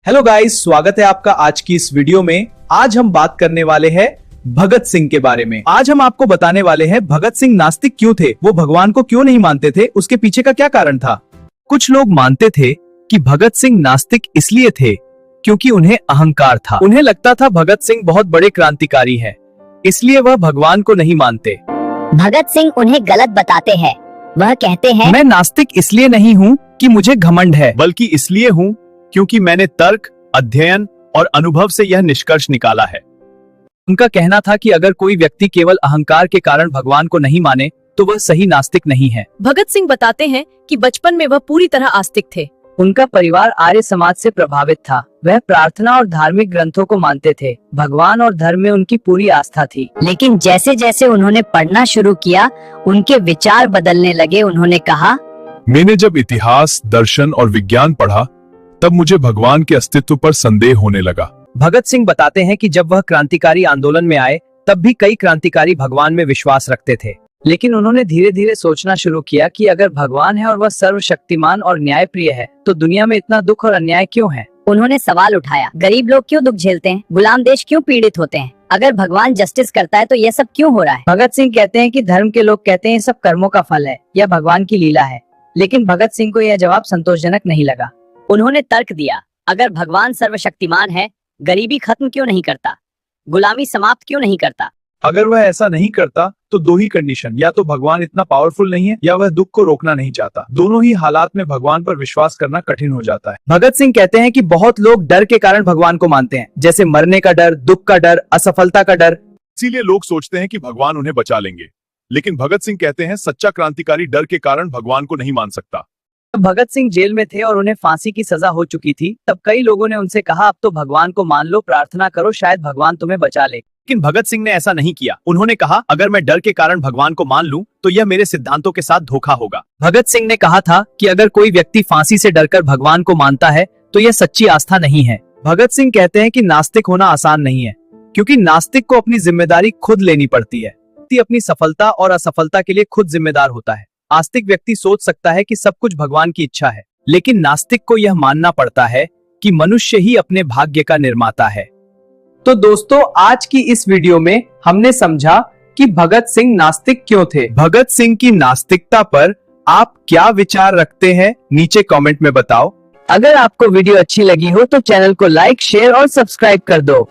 Hello guys, स्वागत है आपका आज की इस वीडियो में। आज हम बात करने वाले हैं भगत सिंह के बारे में। आज हम आपको बताने वाले हैं भगत सिंह नास्तिक क्यों थे, वो भगवान को क्यों नहीं मानते थे, उसके पीछे का क्या कारण था। कुछ लोग मानते थे कि भगत सिंह नास्तिक इसलिए थे क्योंकि उन्हें अहंकार था। उन्हें लगता था भगत सिंह बहुत बड़े क्रांतिकारी हैं, इसलिए वह भगवान को नहीं मानते। भगत सिंह उन्हें गलत बताते हैं। वह कहते हैं, मैं नास्तिक इसलिए नहीं हूँ कि मुझे घमंड है, बल्कि इसलिए हूँ क्योंकि मैंने तर्क, अध्ययन और अनुभव से यह निष्कर्ष निकाला है। उनका कहना था कि अगर कोई व्यक्ति केवल अहंकार के कारण भगवान को नहीं माने तो वह सही नास्तिक नहीं है। भगत सिंह बताते हैं कि बचपन में वह पूरी तरह आस्तिक थे। उनका परिवार आर्य समाज से प्रभावित था। वह प्रार्थना और धार्मिक ग्रंथों को मानते थे। भगवान और धर्म में उनकी पूरी आस्था थी। लेकिन जैसे जैसे उन्होंने पढ़ना शुरू किया, उनके विचार बदलने लगे। उन्होंने कहा, मैंने जब इतिहास, दर्शन और विज्ञान पढ़ा तब मुझे भगवान के अस्तित्व पर संदेह होने लगा। भगत सिंह बताते हैं कि जब वह क्रांतिकारी आंदोलन में आए तब भी कई क्रांतिकारी भगवान में विश्वास रखते थे। लेकिन उन्होंने धीरे धीरे सोचना शुरू किया कि अगर भगवान है और वह सर्वशक्तिमान और न्यायप्रिय है तो दुनिया में इतना दुख और अन्याय क्यों है। उन्होंने सवाल उठाया, गरीब लोग क्यों दुख झेलते हैं, गुलाम देश क्यों पीड़ित होते हैं, अगर भगवान जस्टिस करता है तो यह सब क्यों हो रहा है। भगत सिंह कहते हैं कि धर्म के लोग कहते हैं ये सब कर्मों का फल है या भगवान की लीला है। लेकिन भगत सिंह को यह जवाब संतोषजनक नहीं लगा। उन्होंने तर्क दिया, अगर भगवान सर्वशक्तिमान है, गरीबी खत्म क्यों नहीं करता, गुलामी समाप्त क्यों नहीं करता। अगर वह ऐसा नहीं करता तो दो ही कंडीशन, या तो भगवान इतना पावरफुल नहीं है या वह दुख को रोकना नहीं चाहता। दोनों ही हालात में भगवान पर विश्वास करना कठिन हो जाता है। भगत सिंह कहते हैं कि बहुत लोग डर के कारण भगवान को मानते हैं, जैसे मरने का डर, दुख का डर, असफलता का डर। इसीलिए लोग सोचते हैं कि भगवान उन्हें बचा लेंगे। लेकिन भगत सिंह कहते हैं सच्चा क्रांतिकारी डर के कारण भगवान को नहीं मान सकता। जब भगत सिंह जेल में थे और उन्हें फांसी की सजा हो चुकी थी, तब कई लोगों ने उनसे कहा, अब तो भगवान को मान लो, प्रार्थना करो, शायद भगवान तुम्हें बचा ले। लेकिन भगत सिंह ने ऐसा नहीं किया। उन्होंने कहा, अगर मैं डर के कारण भगवान को मान लूं तो यह मेरे सिद्धांतों के साथ धोखा होगा। भगत सिंह ने कहा था कि अगर कोई व्यक्ति फांसी से डरकर भगवान को मानता है तो यह सच्ची आस्था नहीं है। भगत सिंह कहते हैं कि नास्तिक होना आसान नहीं है, क्योंकि नास्तिक को अपनी जिम्मेदारी खुद लेनी पड़ती है। व्यक्ति अपनी सफलता और असफलता के लिए खुद जिम्मेदार होता है। आस्तिक व्यक्ति सोच सकता है कि सब कुछ भगवान की इच्छा है, लेकिन नास्तिक को यह मानना पड़ता है कि मनुष्य ही अपने भाग्य का निर्माता है। तो दोस्तों, आज की इस वीडियो में हमने समझा कि भगत सिंह नास्तिक क्यों थे। भगत सिंह की नास्तिकता पर आप क्या विचार रखते हैं, नीचे कमेंट में बताओ। अगर आपको वीडियो अच्छी लगी हो तो चैनल को लाइक, शेयर और सब्सक्राइब कर दो।